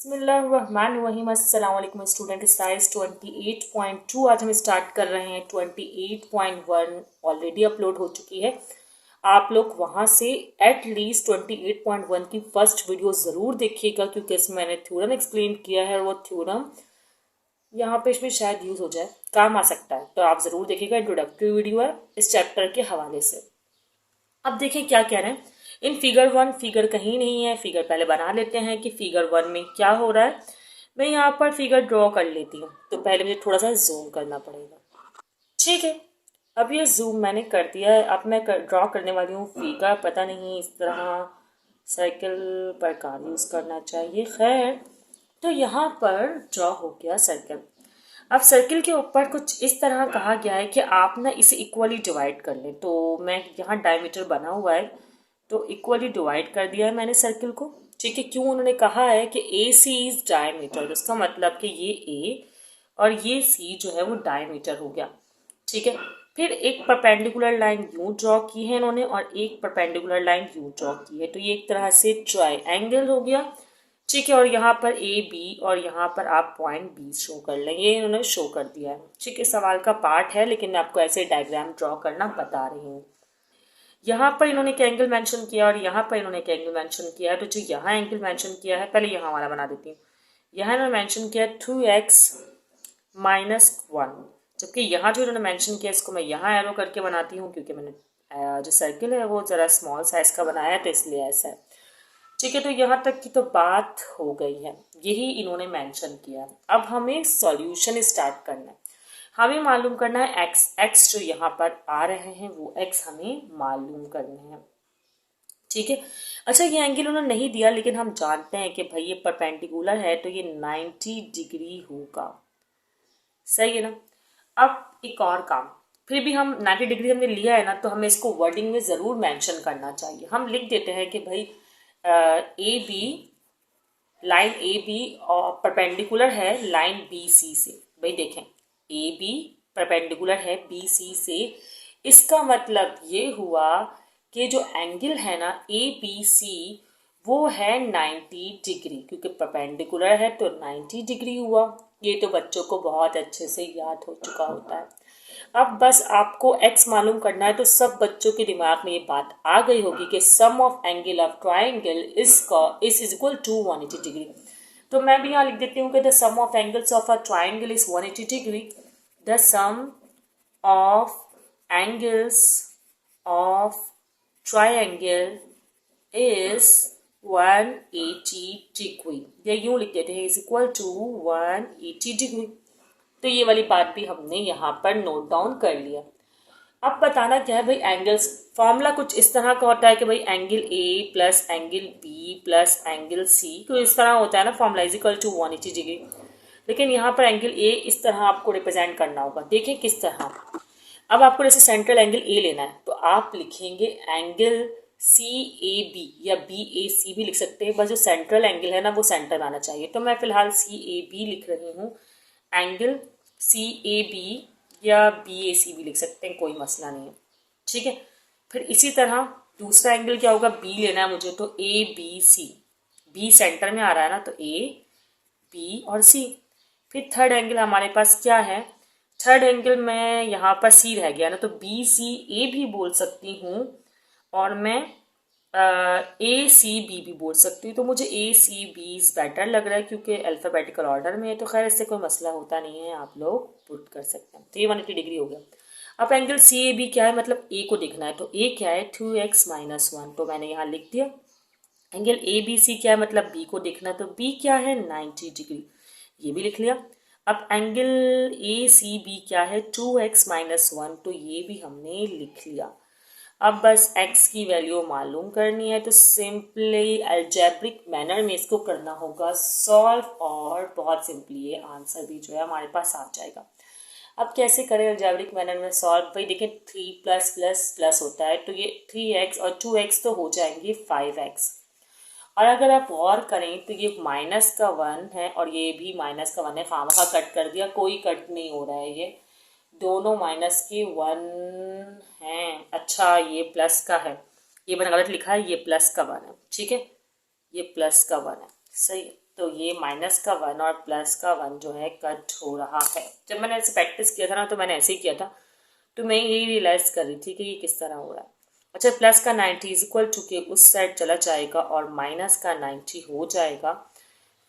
बिस्मिल्लाहिर्रहमानिर्रहीम। अस्सलाम वालेकुम स्टूडेंट। एक्सरसाइज 28.2 आज हम स्टार्ट कर रहे हैं। 28.1 ऑलरेडी अपलोड हो चुकी है। आप लोग वहाँ से एटलीस्ट 28.1 की फर्स्ट वीडियो ज़रूर देखिएगा, क्योंकि इसमें मैंने थ्योरम एक्सप्लेन किया है और वो थ्योरम यहाँ पे इसमें शायद यूज़ हो जाए, काम आ सकता है, तो आप ज़रूर देखिएगा। इंट्रोडक्टरी वीडियो है इस चैप्टर के हवाले से। अब देखिए क्या कह रहे हैं इन फिगर 1। फिगर कहीं नहीं है, फिगर पहले बना लेते हैं कि फिगर 1 में क्या हो रहा है। मैं यहाँ पर फिगर ड्रॉ कर लेती हूँ, तो पहले मुझे थोड़ा सा जूम करना पड़ेगा। ठीक है, अब ये जूम मैंने कर दिया है। अब मैं ड्रॉ करने वाली हूँ फिगर। पता नहीं इस तरह सर्कल पर काम यूज़ करना चाहिए, खैर। तो यहाँ पर ड्रॉ हो गया सर्कल। अब सर्किल के ऊपर कुछ इस तरह कहा गया है कि आप ना इसे इक्वली डिवाइड कर लें। तो मैं यहाँ डायमीटर बना हुआ है, तो इक्वली डिवाइड कर दिया है मैंने सर्किल को। ठीक है, क्यों उन्होंने कहा है कि ए सी इज डायमीटर, इसका मतलब कि ये ए और ये सी जो है वो डायमीटर हो गया। ठीक है, फिर एक परपेंडिकुलर लाइन यूं ड्रॉ की है इन्होंने और एक परपेंडिकुलर लाइन यूं ड्रॉ की है, तो ये एक तरह से ट्रायंगल हो गया। ठीक है, और यहाँ पर ए बी और यहाँ पर आप पॉइंट बी शो कर लें, ये इन्होंने शो कर दिया है। ठीक है, सवाल का पार्ट है, लेकिन मैं आपको ऐसे डायग्राम ड्रॉ करना बता रही हूँ। यहाँ पर इन्होंने एक एंगल मेंशन किया और यहाँ पर इन्होंने एक एंगल मेंशन किया है। तो जो यहाँ एंगल मेंशन किया है, पहले यहाँ वाला बना देती हूँ। यहाँ इन्होंने मेंशन किया 2x-1, जबकि यहाँ जो इन्होंने मेंशन किया इसको मैं यहाँ एरो करके बनाती हूँ, क्योंकि मैंने जो सर्किल है वो ज़रा स्मॉल साइज का बनाया है, तो इसलिए ऐसा है। ठीक है, तो यहाँ तक की तो बात हो गई है, यही इन्होंने मेंशन किया। अब हमें सॉल्यूशन स्टार्ट करना है। हमें मालूम करना है एक्स जो यहाँ पर आ रहे हैं वो एक्स हमें मालूम करने हैं। ठीक है, अच्छा ये एंगल उन्होंने नहीं दिया, लेकिन हम जानते हैं कि भाई ये परपेंडिकुलर है, तो ये 90 डिग्री होगा। सही है ना। अब एक और काम, फिर भी हम 90 डिग्री हमने लिया है ना, तो हमें इसको वर्डिंग में ज़रूर मेंशन करना चाहिए। हम लिख देते हैं कि भाई A B, line A B और परपेंडिकुलर है लाइन बी सी से। भाई देखें, ए बी परपेंडिकुलर है बी सी से, इसका मतलब ये हुआ कि जो एंगल है ना ए बी सी वो है 90 डिग्री, क्योंकि परपेंडिकुलर है तो 90 डिग्री हुआ। ये तो बच्चों को बहुत अच्छे से याद हो चुका होता है। अब बस आपको x मालूम करना है, तो सब बच्चों के दिमाग में ये बात आ गई होगी कि sum of angle of triangle is equal to 180 degree. तो मैं भी यहाँ लिख देती हूँ कि the sum of angles of a triangle is 180 degree. The sum of angles of triangle is 180 degree, या यूं लिख देते हैं इज इक्वल टू 180 डिग्री। तो ये वाली बात भी हमने यहाँ पर नोट डाउन कर लिया। अब बताना क्या है भाई, एंगल्स फॉर्मूला कुछ इस तरह का होता है कि भाई angle A plus angle B plus angle C, तो इस तरह होता है ना formula, is equal to 180 degree. लेकिन यहाँ पर एंगल ए इस तरह आपको रिप्रेजेंट करना होगा। देखिए किस तरह। अब आपको जैसे सेंट्रल एंगल ए लेना है, तो आप लिखेंगे एंगल सी ए बी, या बी ए सी भी लिख सकते हैं, बस जो सेंट्रल एंगल है ना वो सेंटर में आना चाहिए। तो मैं फिलहाल सी ए बी लिख रही हूँ। एंगल सी ए बी या बी ए सी भी लिख सकते हैं, कोई मसला नहीं है। ठीक है, फिर इसी तरह दूसरा एंगल क्या होगा, बी लेना है मुझे, तो A B C, B center में आ रहा है ना, तो ए बी और सी। फिर थर्ड एंगल हमारे पास क्या है, थर्ड एंगल में यहाँ पर सी रह गया ना, तो बी सी ए भी बोल सकती हूँ और मैं ए सी बी भी बोल सकती हूँ। तो मुझे ए सी बी बेटर लग रहा है, क्योंकि अल्फ़ाबेटिकल ऑर्डर में है, तो खैर इससे कोई मसला होता नहीं है, आप लोग पुट कर सकते हैं। तो ये 180 डिग्री हो गया। अब एंगल सी ए बी क्या है, मतलब ए को देखना है, तो ए क्या है 2x-1, तो मैंने यहाँ लिख दिया। एंगल ए बी सी क्या है, मतलब बी को देखना है, तो बी क्या है 90 डिग्री, ये भी लिख लिया। अब एंगल ए सी बी क्या है 2x-1, तो ये भी हमने लिख लिया। अब बस x की वैल्यू मालूम करनी है, तो सिंपली अलजेब्रिक मैनर में इसको करना होगा सॉल्व, और बहुत सिंपली ये आंसर भी जो है हमारे पास आ जाएगा। अब कैसे करें अलजेब्रिक मैनर में सॉल्व, भाई देखिए 3 प्लस प्लस प्लस होता है, तो ये 3x और 2x तो हो जाएंगे 5x। और अगर आप और करें तो ये माइनस का 1 है और ये भी माइनस का 1 है, खामखा कट कर दिया, कोई कट नहीं हो रहा है, ये दोनों माइनस के 1 हैं। अच्छा ये प्लस का है, ये मैंने गलत लिखा है, ये प्लस का 1 है। ठीक है, ये प्लस का 1 है, सही है। तो ये माइनस का 1 और प्लस का 1 जो है कट हो रहा है। जब मैंने ऐसे प्रैक्टिस किया था ना तो मैंने ऐसे ही किया था, तो मैं यही रियलाइज कर रही थी कि ये किस तरह हो रहा है। अच्छा, प्लस का 90 इज इक्वल टू के उस साइड चला जाएगा और माइनस का 90 हो जाएगा,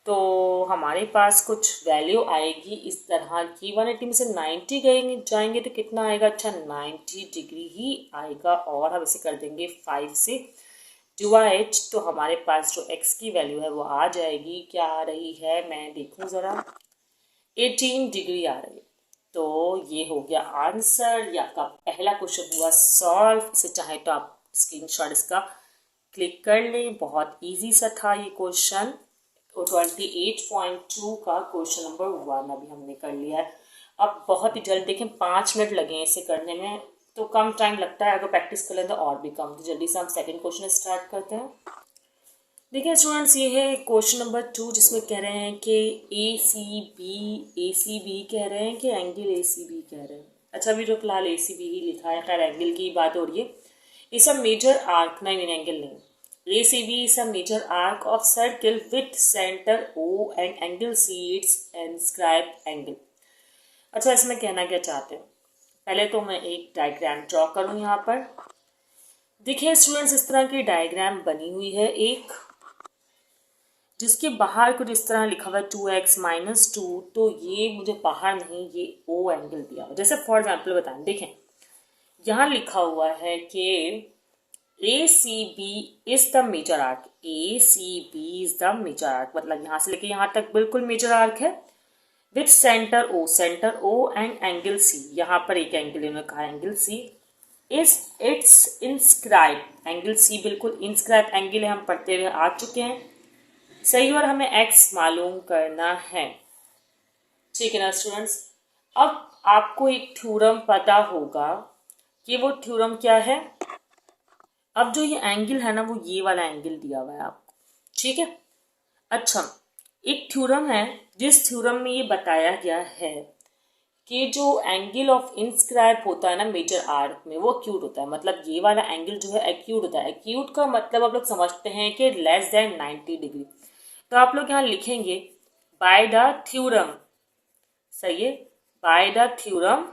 तो हमारे पास कुछ वैल्यू आएगी इस तरह की। 180 में से 90 जाएंगे तो कितना आएगा? अच्छा, 90 डिग्री ही आएगा। और हम इसे कर देंगे 5 से डिवाइड, तो हमारे पास जो x की वैल्यू है वो आ जाएगी। क्या आ रही है मैं देखूं ज़रा, 18 डिग्री आ रही है। तो ये हो गया आंसर, या आपका पहला क्वेश्चन हुआ सॉल्व। इसे चाहे तो आप स्क्रीनशॉट इसका क्लिक कर लें, बहुत इजी सा था ये क्वेश्चन। 28.2 का क्वेश्चन नंबर 1 अभी हमने कर लिया है। अब बहुत ही जल्द, देखें 5 मिनट लगे इसे करने में, तो कम टाइम लगता है। अगर प्रैक्टिस कर लें तो और भी कम। तो जल्दी से हम सेकंड क्वेश्चन स्टार्ट करते हैं। देखिए स्टूडेंट्स, ये है क्वेश्चन नंबर 2 जिसमें कह रहे हैं कि ए सी बी कह रहे हैं कि एंगल ए सी बी कह रहे हैं। अच्छा, अभी जो फिलहाल ए सी बी ही लिखा है, खैर एंगल की बात हो रही है। इस अ मेजर आर्क, नहीं एंगल नहीं, A C B is a major arc of circle with centre O and angle C its inscribe angle. अच्छा, इसमें कहना क्या चाहते हैं? पहले तो मैं एक डायग्राम ड्रॉ करूं यहाँ पर। देखिए स्टूडेंट्स, इस तरह की डायग्राम बनी हुई है एक, जिसके बाहर कुछ इस तरह लिखा हुआ है 2x - 2, तो ये मुझे बाहर नहीं, ये ओ एंगल दिया हुआ। जैसे फॉर एग्जाम्पल बताएं, देखें यहाँ लिखा हुआ है कि A C B is the major arc. A C B is the major arc, मतलब यहाँ से लेके यहाँ तक बिल्कुल मेजर आर्क है। With centre O and angle C, यहाँ पर एक एंगल इन्होंने कहा angle C is its inscribe angle C, बिल्कुल इंस्क्राइब एंगल है, हम पढ़ते हुए आ चुके हैं सही। और हमें x मालूम करना है, ठीक है ना स्टूडेंट्स। अब आपको एक थ्योरम पता होगा कि वो थ्योरम क्या है। अब जो ये एंगल है ना, वो ये वाला एंगल दिया हुआ है आपको, ठीक है। अच्छा, एक थ्योरम है जिस थ्योरम में ये बताया गया है कि जो एंगल ऑफ इंस्क्राइब होता है ना मेजर आर्क में, वो एक्यूट होता है। मतलब ये वाला एंगल जो है एक्यूट होता है। एक्यूट का मतलब आप लोग समझते हैं कि लेस देन 90 डिग्री। तो आप लोग यहाँ लिखेंगे बाय द थ्योरम, सही है, by the theorem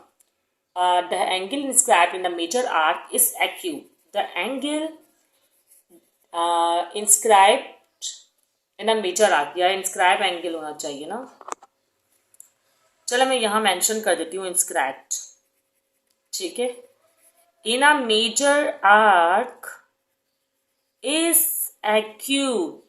the angle inscribed in the major arc is acute. The angle inscribed in a major arc, या इंस्क्राइब एंगल होना चाहिए ना। चलो मैं यहाँ मेंशन कर देती हूँ इंस्क्राइब्ड, ठीक है। In a major arc is acute.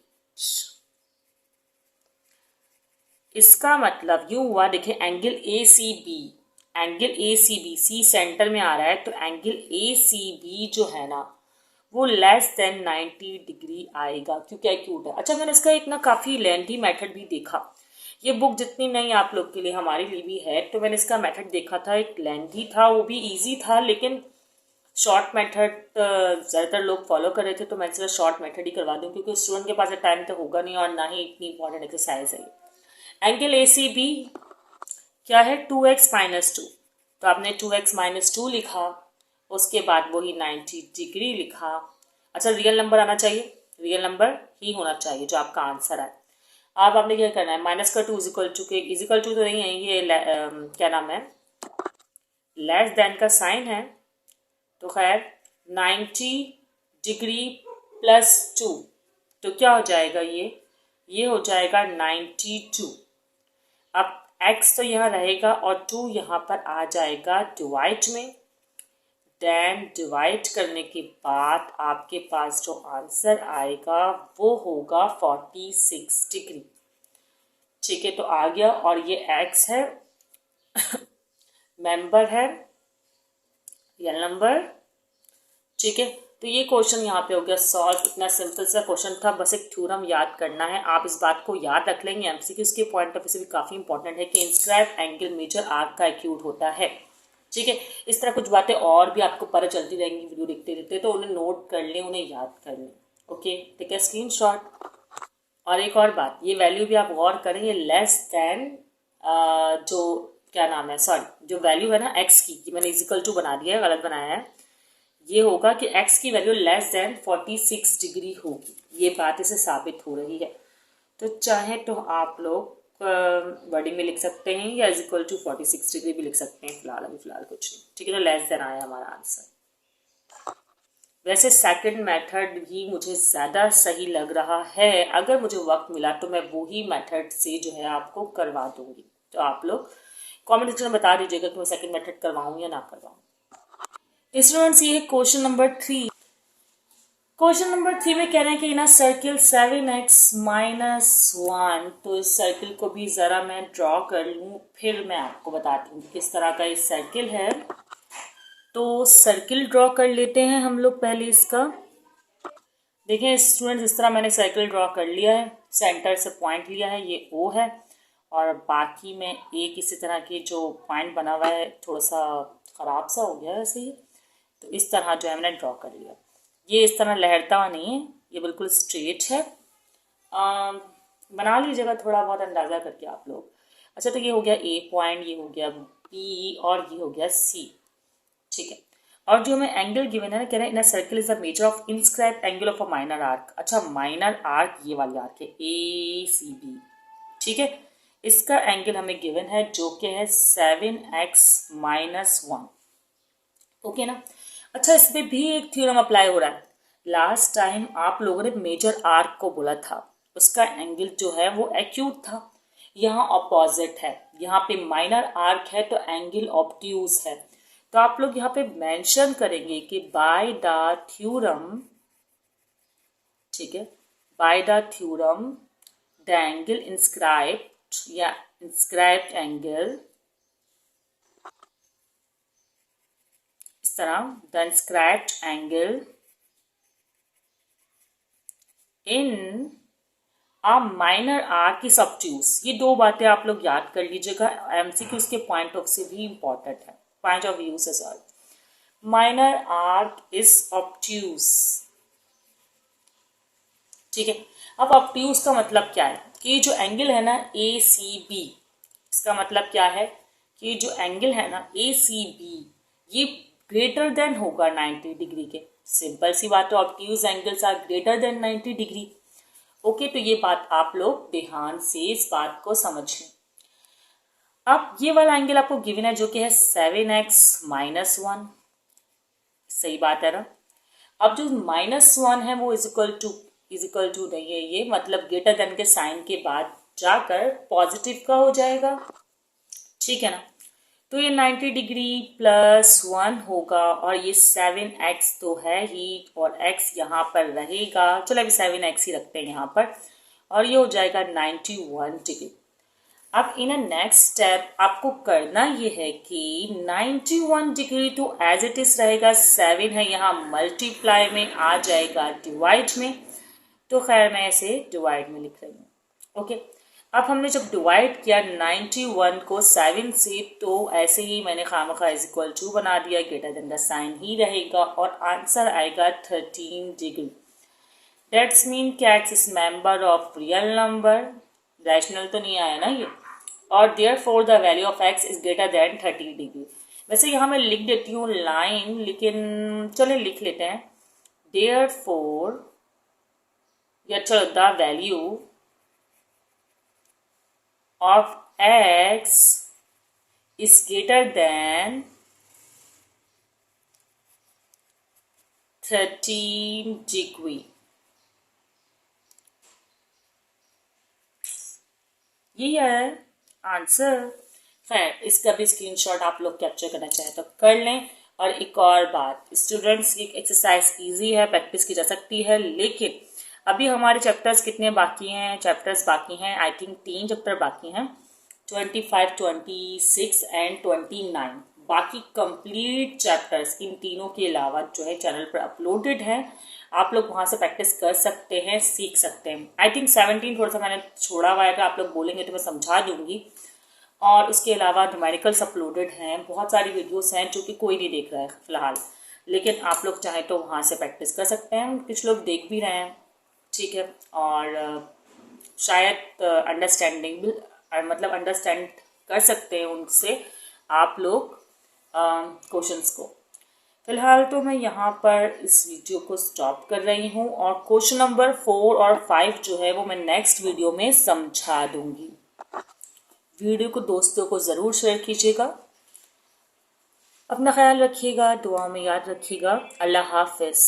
इसका मतलब यूं हुआ, देखिए angle A C B, angle A C B, C centre में आ रहा है, तो एंगल ए सी बी जो है ना वो लेस देन 90 डिग्री आएगा क्योंकि एक्यूट है। अच्छा, मैंने इसका एक ना काफ़ी लेंथी मेथड भी देखा। ये बुक जितनी नहीं आप लोग के लिए, हमारे लिए भी है, तो मैंने इसका मेथड देखा था, एक लेंथी था, वो भी ईजी था, लेकिन शॉर्ट मेथड ज़्यादातर लोग फॉलो कर रहे थे, तो मैं सिर्फ शॉर्ट मेथड ही करवा दूँ क्योंकि स्टूडेंट के पास टाइम तो होगा नहीं और ना ही इतनी इंपॉर्टेंट एक्सरसाइज है। एंगल ए सी बी क्या है? 2x - 2, तो आपने 2x - 2 लिखा, उसके बाद वही 90 डिग्री लिखा। अच्छा, रियल नंबर आना चाहिए, रियल नंबर ही होना चाहिए जो आपका आंसर है। अब आपने क्या करना है, माइनस का 2 इजिकल टू के, इजिकल टू तो नहीं है ये, क्या नाम है, लेस देन का साइन है, तो खैर 90 डिग्री प्लस 2, तो क्या हो जाएगा ये हो जाएगा 92। अब x तो यहाँ रहेगा और 2 यहाँ पर आ जाएगा डिवाइड में। देन डिवाइड करने के बाद आपके पास जो आंसर आएगा वो होगा 46 डिग्री, ठीक है। तो आ गया, और ये x है मेंबर है, रियल नंबर, ठीक है। तो ये क्वेश्चन यहाँ पे हो गया सॉल्व। इतना सिंपल सा क्वेश्चन था, बस एक थ्योरम याद करना है। आप इस बात को याद रख लेंगे, एमसीक्यू के पॉइंट ऑफ व्यू से भी काफ़ी इंपॉर्टेंट है कि इंस्क्राइब एंगल मेजर आर्क का एक्यूट होता है, ठीक है। इस तरह कुछ बातें और भी आपको पता चलती रहेंगी वीडियो देखते देखते, तो उन्हें नोट कर लें, उन्हें याद कर लें, ओके। ठीक है, स्क्रीनशॉट। और एक और बात, ये वैल्यू भी आप गौर करें, ये लेस देन जो क्या नाम है, सॉरी, जो वैल्यू है ना एक्स की, मैंने इजिकल टू बना दिया है, गलत बनाया है। ये होगा कि x की वैल्यू लेस देन 46 डिग्री होगी, ये बात इसे साबित हो रही है। तो चाहे तो आप लोग वर्डिंग में लिख सकते हैं या इक्वल टू 46 डिग्री भी लिख सकते हैं। फिलहाल कुछ नहीं, ठीक है। तो लेस देन आया हमारा आंसर। वैसे सेकंड मेथड भी मुझे ज़्यादा सही लग रहा है। अगर मुझे वक्त मिला तो मैं वो ही मेथड से जो है आपको करवा दूंगी। तो आप लोग कमेंट सेक्शन में बता दीजिएगा कि मैं सेकंड मेथड करवाऊँ या ना करवाऊँ। स्टूडेंट्स, ये है क्वेश्चन नंबर 3। क्वेश्चन नंबर 3 में कह रहे हैं कि इन सर्किल 7x-1। तो इस सर्किल को भी ज़रा मैं ड्रॉ कर लूँ, फिर मैं आपको बताती हूँ किस तरह का इस सर्किल है। तो सर्किल ड्रॉ कर लेते हैं हम लोग पहले इसका। देखें स्टूडेंट्स, इस तरह मैंने सर्किल ड्रॉ कर लिया है। सेंटर से पॉइंट लिया है, ये O है, और बाकी में एक इसी तरह के जो पॉइंट बना हुआ है थोड़ा सा ख़राब सा हो गया है ऐसे ही। तो इस तरह जो है मैंने ड्रॉ कर लिया। ये इस तरह लहरता हुआ नहीं है, ये बिल्कुल स्ट्रेट है। बना लीजिएगा थोड़ा बहुत अंदाज़ा करके आप लोग। अच्छा, तो ये हो गया A पॉइंट, ये हो गया B और ये हो गया C, ठीक है। और जो हमें एंगल गिवन है ना, कह रहे हैं इन circle is the measure of inscribe angle of a minor arc. अच्छा, माइनर आर्क ये वाली आर्क है ACB, ठीक है। इसका एंगल हमें गिवन है जो कि है 7x-1, ओके ना। अच्छा, इसमें भी एक थ्योरम अप्लाई हो रहा है। लास्ट टाइम आप लोगों ने मेजर आर्क को बोला था, उसका एंगल जो है वो एक्यूट था। यहाँ ऑपोजिट है, यहाँ पे माइनर आर्क है तो एंगल ऑब्ट्यूज है। तो आप लोग यहाँ पे मेंशन करेंगे कि बाय द थ्योरम, ठीक है, by the theorem the angle inscribed या इंस्क्राइब्ड एंगल, इस तरह the inscribed angle in a minor arc is obtuse. ये दो बातें आप लोग याद कर लीजिएगा, एमसीक्यूज के पॉइंट ऑफ से भी इंपॉर्टेंट है, पॉइंट ऑफ व्यू से। Sorry, minor arc is obtuse, ठीक है। अब ऑब्ट्यूज का मतलब क्या है कि जो एंगल है ना ACB, इसका मतलब क्या है कि जो एंगल है ना ACB ये ग्रेटर देन होगा 90 डिग्री के। सिंपल सी बात है, obtuse angles are greater than 90 degree. Okay, तो ये बात आप लोग ध्यान से इस बात को समझ लें। अब ये वाला एंगल आपको गिवन है जो कि है 7x-1, सही बात है ना। अब जो -1 है वो इज इक्वल टू नहीं है, ये मतलब ग्रेटर देन के साइन के बाद जाकर पॉजिटिव का हो जाएगा, ठीक है ना। तो ये 90 डिग्री +1 होगा और ये 7x तो है ही और x यहाँ पर रहेगा। चलो अभी 7x ही रखते हैं यहाँ पर, और ये हो जाएगा 91 डिग्री। अब इन नेक्स्ट स्टेप आपको करना ये है कि 91 डिग्री तो एज इट इज रहेगा, 7 है यहाँ मल्टीप्लाई में आ जाएगा डिवाइड में। तो खैर मैं इसे डिवाइड में लिख रही हूँ, ओके। अब हमने जब डिवाइड किया 91 को 7 से, तो ऐसे ही मैंने खामखा इज इक्वल टू बना दिया, ग्रेटर देन का साइन ही रहेगा और आंसर आएगा 13 डिग्री। दैट्स मीन क्या x is member of real number, rational तो नहीं आया ना ये, और therefore the value of x is greater than 30 degree. वैसे यहाँ मैं लिख देती हूँ लाइन, लेकिन चले लिख लेते हैं देयरफॉर, या चलो the value of x is greater than 13 degree। ये है आंसर। खैर, इसका भी स्क्रीनशॉट आप लोग कैप्चर करना चाहे तो कर लें। और एक और बात, स्टूडेंट्स की एक्सरसाइज इजी है, प्रैक्टिस की जा सकती है, लेकिन अभी हमारे चैप्टर्स कितने बाकी हैं? चैप्टर्स बाकी हैं आई थिंक 3 चैप्टर बाकी हैं, 25, 26 एंड 29। बाकी कंप्लीट चैप्टर्स इन तीनों के अलावा जो है चैनल पर अपलोडेड है, आप लोग वहाँ से प्रैक्टिस कर सकते हैं, सीख सकते हैं। आई थिंक 17 थोड़ा सा मैंने छोड़ा हुआ है, आप लोग बोलेंगे तो मैं समझा दूंगी। और उसके अलावा न्यूमेरिकल्स अपलोडेड हैं, बहुत सारी वीडियोस हैं जो कि कोई नहीं देख रहा है फिलहाल, लेकिन आप लोग चाहें तो वहाँ से प्रैक्टिस कर सकते हैं। कुछ लोग देख भी रहे हैं, ठीक है, और शायद अंडरस्टैंडिंग मतलब अंडरस्टैंड कर सकते हैं उनसे आप लोग क्वेश्चंस को। फिलहाल तो मैं यहाँ पर इस वीडियो को स्टॉप कर रही हूँ और क्वेश्चन नंबर 4 और 5 जो है वो मैं नेक्स्ट वीडियो में समझा दूंगी। वीडियो को दोस्तों को ज़रूर शेयर कीजिएगा। अपना ख्याल रखिएगा, दुआ में याद रखिएगा। अल्लाह हाफिज़।